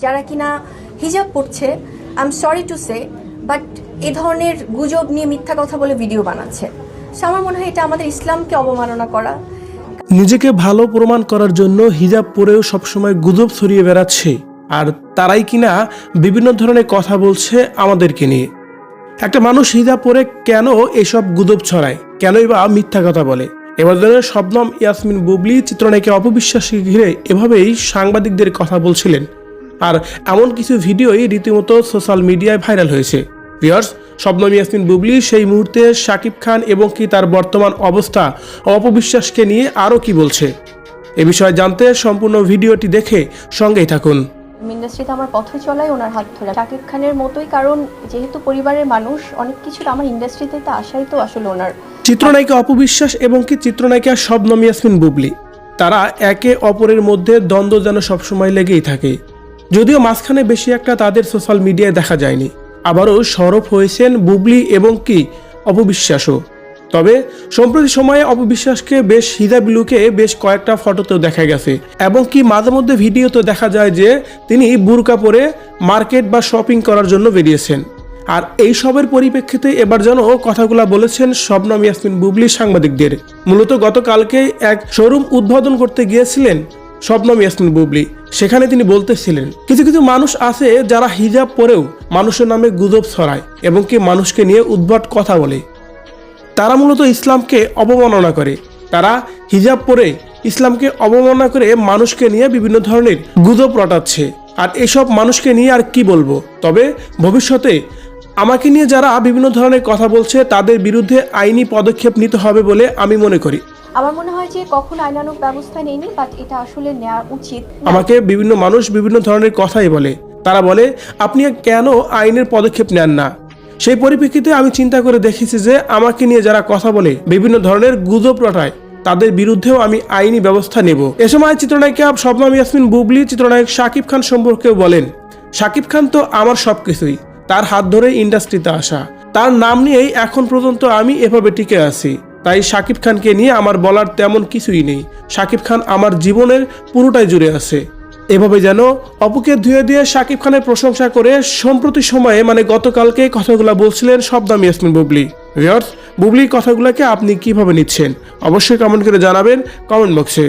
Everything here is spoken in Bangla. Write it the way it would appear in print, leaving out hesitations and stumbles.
যারা কিনা হিজাব পড়ছে, I am sorry to say, but এ ধরনের গুজব নিয়ে মিথ্যা কথা বলে ভিডিও বানাচ্ছে। সো আমার মনে হয় এটা আমাদের ইসলামকে অবমাননা করা। নিজেকে ভালো প্রমাণ করার জন্য হিজাব পরেও সবসময় গুজব ছড়িয়ে বেড়াচ্ছে, আর তারাই কিনা বিভিন্ন ধরনের কথা বলছে আমাদেরকে নিয়ে। একটা মানুষ হিজাব পরে কেন এসব গুজব ছড়ায়, কেনই বা মিথ্যা কথা বলে? এবার শবনম ইয়াসমিন বুবলি চিত্রনায়িকা অপবিশ্বাসকে ঘিরে এভাবেই সাংবাদিকদের কথা বলছিলেন, আর এমন কিছু ভিডিওই রীতিমতো সোশ্যাল মিডিয়ায় ভাইরাল হয়েছে। ভিউয়ার্স, শবনম ইয়াসমিন বুবলি সেই মুহূর্তে শাকিব খান এবং কি তার বর্তমান অবস্থা ও অপবিশ্বাসকে নিয়ে আরও কি বলছে, এ বিষয়ে জানতে সম্পূর্ণ ভিডিওটি দেখে সঙ্গেই থাকুন। ইন্ডাস্ট্রিতে আমার পথ চলাই ওনার হাত ধরে, শাকিব খানের মতোই, কারণ যেহেতু পরিবারের মানুষ অনেক কিছু আমার ইন্ডাস্ট্রিতে তো আসাই তো আসলে ওনার। চিত্রনায়িকা অপবিশ্বাস এবং কি চিত্রনায়িকা শবনম ইয়াসমিন বুবলি, তারা একে অপরের মধ্যে দ্বন্দ্ব যেন সবসময় লেগেই থাকে। যদিও মাঝখানে বেশি একটা তাদের সোশ্যাল মিডিয়ায় দেখা যায়নি, আবারও সরব হয়েছেন বুবলি এবং কি অপবিশ্বাসও। তবে সম্প্রতি সময়ে অপবিশ্বাসকে বেশ হিজাব লুকে বেশ কয়েকটা ফটোতেও দেখা গেছে, এবং কি মাঝে মধ্যে ভিডিওতে দেখা যায় যে তিনি বুরকা পরে মার্কেট বা শপিং করার জন্য বেরিয়েছেন। আর এই সবের পরিপ্রেক্ষিতে এবার যেন কথাগুলো বলেছেন শবনম ইয়াসমিন বুবলি সাংবাদিকদের। মূলত গতকালকে এক শোরুম উদ্বোধন করতে গিয়েছিলেন শবনম ইয়াসমিন বুবলি। সেখানে তিনি বলতেছিলেন, কিছু কিছু মানুষ আছে যারা হিজাব পরেও মানুষের নামে গুজব ছড়ায় এবং কি মানুষকে নিয়ে উদ্ভট কথা বলে। তারা মূলত ইসলামকে অবমাননা করে, তারা হিজাব পরে ইসলামকে অবমাননা করে মানুষকে নিয়ে বিভিন্ন ধরনের গুজব রটাচ্ছে। আর এসব মানুষকে নিয়ে আর কি বলবো, তবে ভবিষ্যতে আমাকে নিয়ে যারা বিভিন্ন ধরনের কথা বলছে তাদের বিরুদ্ধে আইনি পদক্ষেপ নিতে হবে বলে আমি মনে করি। আমার মনে হয় যে কখনো আইনানুগ ব্যবস্থা নেয়নি, বাট এটা আসলে নেওয়া উচিত। আমাকে বিভিন্ন মানুষ বিভিন্ন ধরনের কথাই বলে, তারা বলে আপনি কেন আইনের পদক্ষেপ নেন না। সেই পরিপ্রেক্ষিতে আমি চিন্তা করে দেখেছি যে আমাকে নিয়ে যারা কথা বলে বিভিন্ন ধরনের গুজব রটায় তাদের বিরুদ্ধেও আমি আইনি ব্যবস্থা নেব। এ সময় চিত্রনায়িকা শবনম ইয়াসমিন বুবলি চিত্রনায়ক শাকিব খান সম্পর্কেও বলেন, শাকিব খান তো আমার সবকিছুই, তার হাত ধরে ইন্ডাস্ট্রিতে আসা, তার নাম নিয়েই এখন পর্যন্ত আমি এভাবে টিকে আছি। তাই শাকিব খানকে নিয়ে আমার বলার তেমন কিছুই নেই, শাকিব খান আমার জীবনের পুরোটাই জুড়ে আছে। এভাবে যেন অপুকে ধুয়ে দিয়ে শাকিব খানের প্রশংসা করে সম্প্রতি সময়ে গতকালকে কথাগুলো বলছিলেন শবনম ইয়াসমিন বুবলি। ভিউয়ার্স, বুবলির কথাগুলোকে আপনি কিভাবে নিচ্ছেন অবশ্যই কমেন্ট করে জানাবেন কমেন্ট বক্সে।